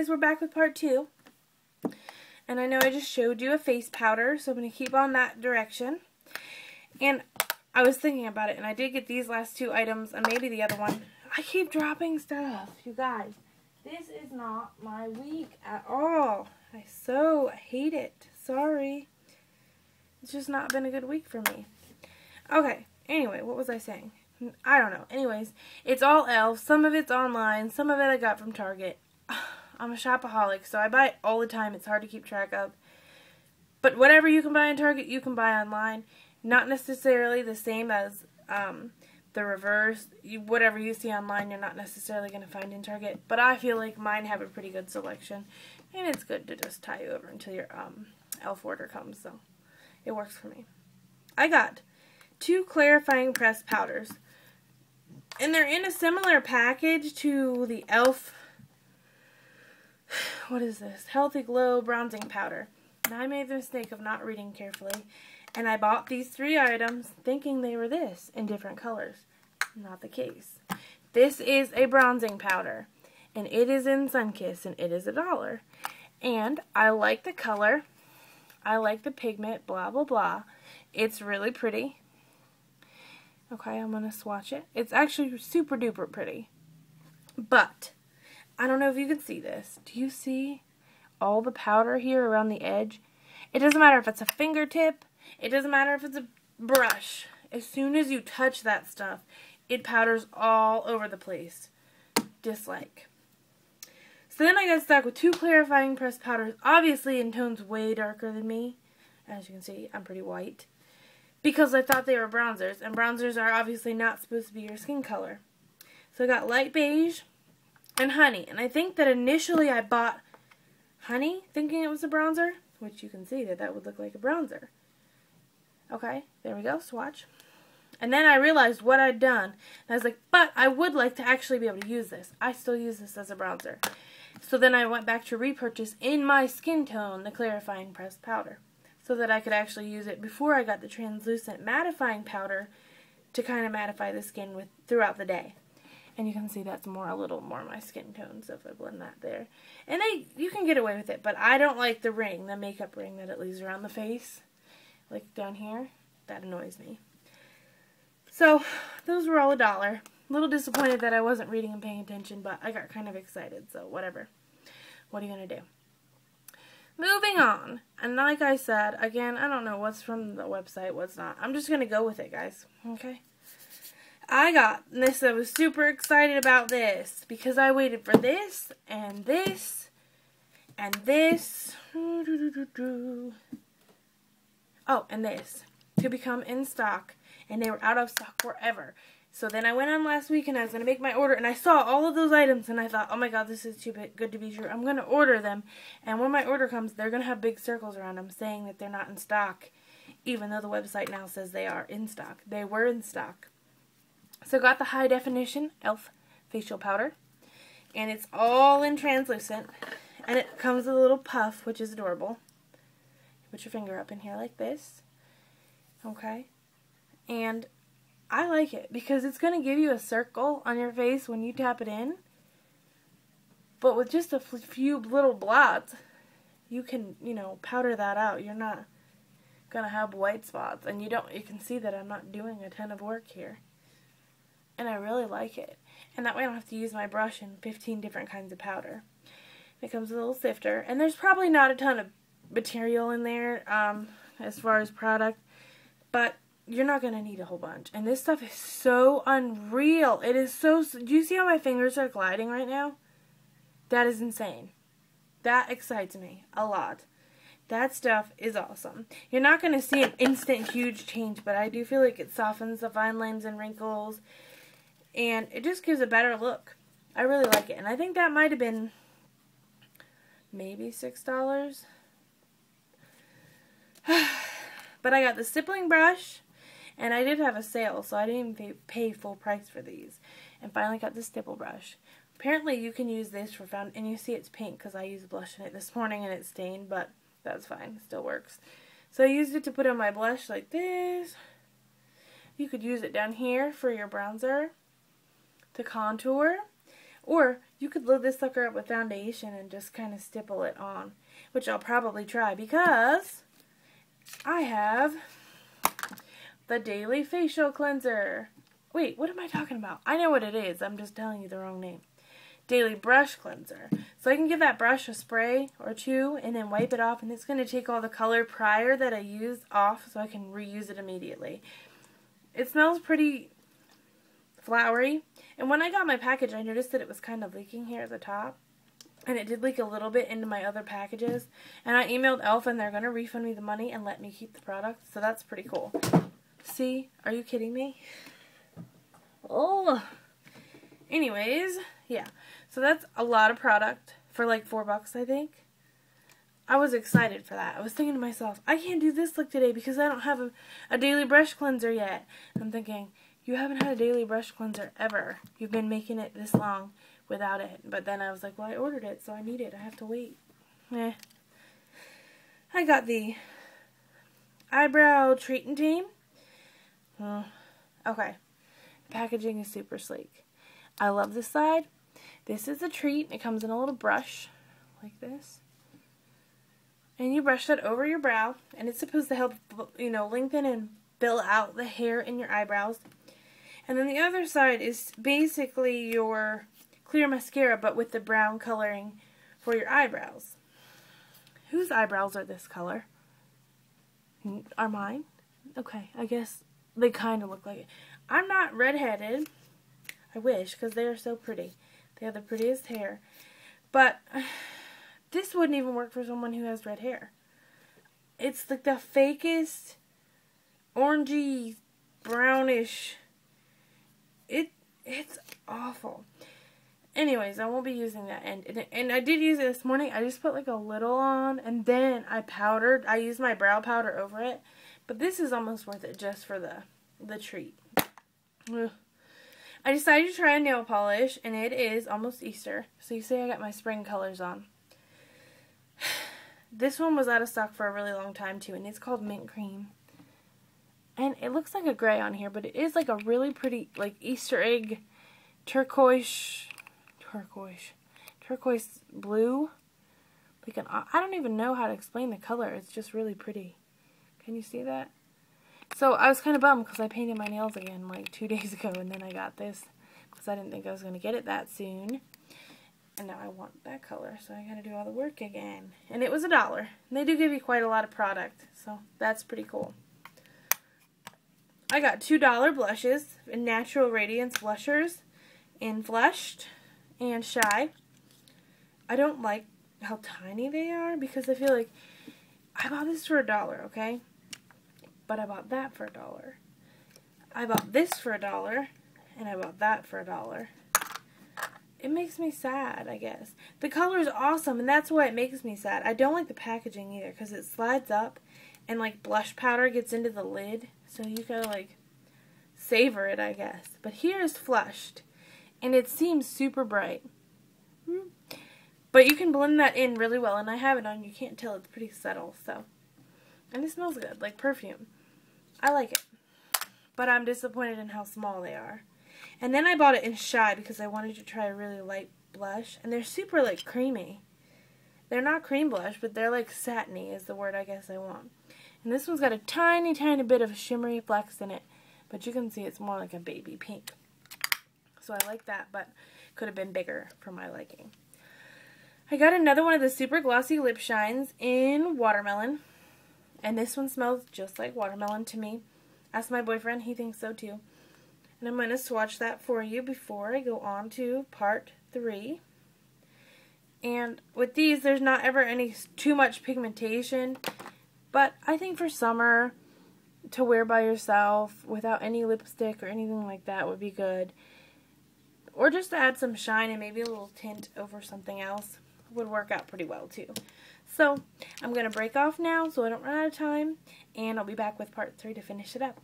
guys, we're back with part 2. And I know I just showed you a face powder, so I'm going to keep on that direction. And I was thinking about it, and I did get these last 2 items, and maybe the other one. I keep dropping stuff, you guys. This is not my week at all. I so hate it. Sorry. It's just not been a good week for me. Okay, anyway, what was I saying? I don't know. Anyways, it's all e.l.f. Some of it's online. Some of it I got from Target. I'm a shopaholic, so I buy it all the time. It's hard to keep track of. But whatever you can buy in Target, you can buy online. Not necessarily the same as the reverse. Whatever you see online, you're not necessarily going to find in Target. But I feel like mine have a pretty good selection. And it's good to just tie you over until your e.l.f. order comes. So it works for me. I got 2 clarifying pressed powders. And they're in a similar package to the e.l.f. What is this? Healthy Glow Bronzing Powder. And I made the mistake of not reading carefully. And I bought these 3 items thinking they were this in different colors. Not the case. This is a bronzing powder. And it is in Sunkissed. And it is $1. And I like the color. I like the pigment. Blah, blah, blah. It's really pretty. Okay, I'm going to swatch it. It's actually super duper pretty. But I don't know if you can see this. Do you see all the powder here around the edge? It doesn't matter if it's a fingertip. It doesn't matter if it's a brush. As soon as you touch that stuff, it powders all over the place. Dislike. So then I got stuck with 2 clarifying pressed powders, obviously in tones way darker than me. As you can see, I'm pretty white. Because I thought they were bronzers, and bronzers are obviously not supposed to be your skin color. So I got light beige and honey. And I think that initially I bought honey thinking it was a bronzer, which you can see that would look like a bronzer. Okay, there we go, swatch. And then I realized what I'd done. And I was like, but I would like to actually be able to use this. I still use this as a bronzer. So then I went back to repurchase in my skin tone the clarifying pressed powder, so that I could actually use it before I got the translucent mattifying powder to kind of mattify the skin with throughout the day. And you can see that's a little more my skin tone, so if I blend that there. And you can get away with it, but I don't like the ring, the makeup ring that it leaves around the face. Like down here. That annoys me. So, those were all $1. A little disappointed that I wasn't reading and paying attention, but I got kind of excited, so whatever. What are you going to do? Moving on, and like I said, again, I don't know what's from the website, what's not. I'm just going to go with it, guys, okay? I got this, I was super excited about this, because I waited for this, and this, and this, oh, and this, to become in stock, and they were out of stock forever. So then I went on last week and I was going to make my order, and I saw all of those items and I thought, oh my god, this is too good to be true. I'm going to order them, and when my order comes, they're going to have big circles around them saying that they're not in stock, even though the website now says they are in stock. They were in stock. So got the high definition e.l.f. facial powder, and it's all in translucent, and it comes with a little puff, which is adorable. Put your finger up in here like this, okay, and I like it because it's going to give you a circle on your face when you tap it in. But with just a few little blots, you can, powder that out. You're not going to have white spots. And you can see that I'm not doing a ton of work here. And I really like it. And that way I don't have to use my brush and 15 different kinds of powder. It comes with a little sifter. And there's probably not a ton of material in there as far as product. But you're not going to need a whole bunch. And this stuff is so unreal. It is so... Do you see how my fingers are gliding right now? That is insane. That excites me a lot. That stuff is awesome. You're not going to see an instant huge change, but I do feel like it softens the fine lines and wrinkles. And it just gives a better look. I really like it. And I think that might have been maybe $6. But I got the stippling brush. And I did have a sale, so I didn't even pay full price for these. And finally got the stipple brush. Apparently you can use this for foundation, and you see it's pink because I used blush in it this morning and it's stained, but that's fine. It still works. So I used it to put on my blush like this. You could use it down here for your bronzer to contour. Or you could load this sucker up with foundation and just kind of stipple it on, which I'll probably try because I have the Daily Facial Cleanser. Wait, what am I talking about? I know what it is. I'm just telling you the wrong name. Daily Brush Cleanser. So I can give that brush a spray or two and then wipe it off, and it's going to take all the color prior that I used off so I can reuse it immediately. It smells pretty flowery, and when I got my package I noticed that it was kind of leaking here at the top, and it did leak a little bit into my other packages, and I emailed Elf and they're going to refund me the money and let me keep the product, so that's pretty cool. See? Are you kidding me? Oh! Anyways, yeah. So that's a lot of product for like $4, I think. I was excited for that. I was thinking to myself, I can't do this look today because I don't have a daily brush cleanser yet. And I'm thinking, you haven't had a daily brush cleanser ever. You've been making it this long without it. But then I was like, well, I ordered it, so I need it. I have to wait. I got the eyebrow treat and tame. Okay. The packaging is super sleek. I love this side. This is a treat. It comes in a little brush like this. And you brush that over your brow, and it's supposed to help, lengthen and fill out the hair in your eyebrows. And then the other side is basically your clear mascara, but with the brown coloring for your eyebrows. Whose eyebrows are this color? Are mine? Okay, I guess they kind of look like it. I'm not redheaded. I wish, because they are so pretty. They have the prettiest hair. But this wouldn't even work for someone who has red hair. It's like the fakest, orangey, brownish. It's awful. Anyways, I won't be using that. And I did use it this morning. I just put like a little on, and then I powdered. I used my brow powder over it. But this is almost worth it just for the treat. Ugh. I decided to try a nail polish, and it is almost Easter. So you see I got my spring colors on. This one was out of stock for a really long time too, and it's called Mint Cream. And it looks like a gray on here, but it is like a really pretty, like Easter egg turquoise blue. Like I don't even know how to explain the color. It's just really pretty. Can you see that? So I was kind of bummed because I painted my nails again like 2 days ago, and then I got this because I didn't think I was going to get it that soon. And now I want that color, so I got to do all the work again. And it was $1. And they do give you quite a lot of product, so that's pretty cool. I got $2 blushes in Natural Radiance blushers in Flushed and Shy. I don't like how tiny they are because I feel like I bought this for $1, okay? But I bought that for $1. I bought this for $1, and I bought that for $1. It makes me sad, I guess. The color is awesome, and that's why it makes me sad. I don't like the packaging either, because it slides up, and like blush powder gets into the lid, so you gotta like savor it, I guess. But here is Flushed, and it seems super bright. But you can blend that in really well, and I have it on. You can't tell, it's pretty subtle, so. And it smells good, like perfume. I like it. But I'm disappointed in how small they are. And then I bought it in Shy because I wanted to try a really light blush. And they're super, like, creamy. They're not cream blush, but they're, like, satiny is the word I guess I want. And this one's got a tiny, tiny bit of shimmery flecks in it. But you can see it's more like a baby pink. So I like that, but could have been bigger for my liking. I got another one of the super glossy lip shines in Watermelon. And this one smells just like watermelon to me. Ask my boyfriend, he thinks so too. And I'm going to swatch that for you before I go on to part 3. And with these, there's not ever too much pigmentation. But I think for summer, to wear by yourself without any lipstick or anything like that would be good. Or just to add some shine and maybe a little tint over something else would work out pretty well too. So, I'm going to break off now so I don't run out of time, and I'll be back with part 3 to finish it up.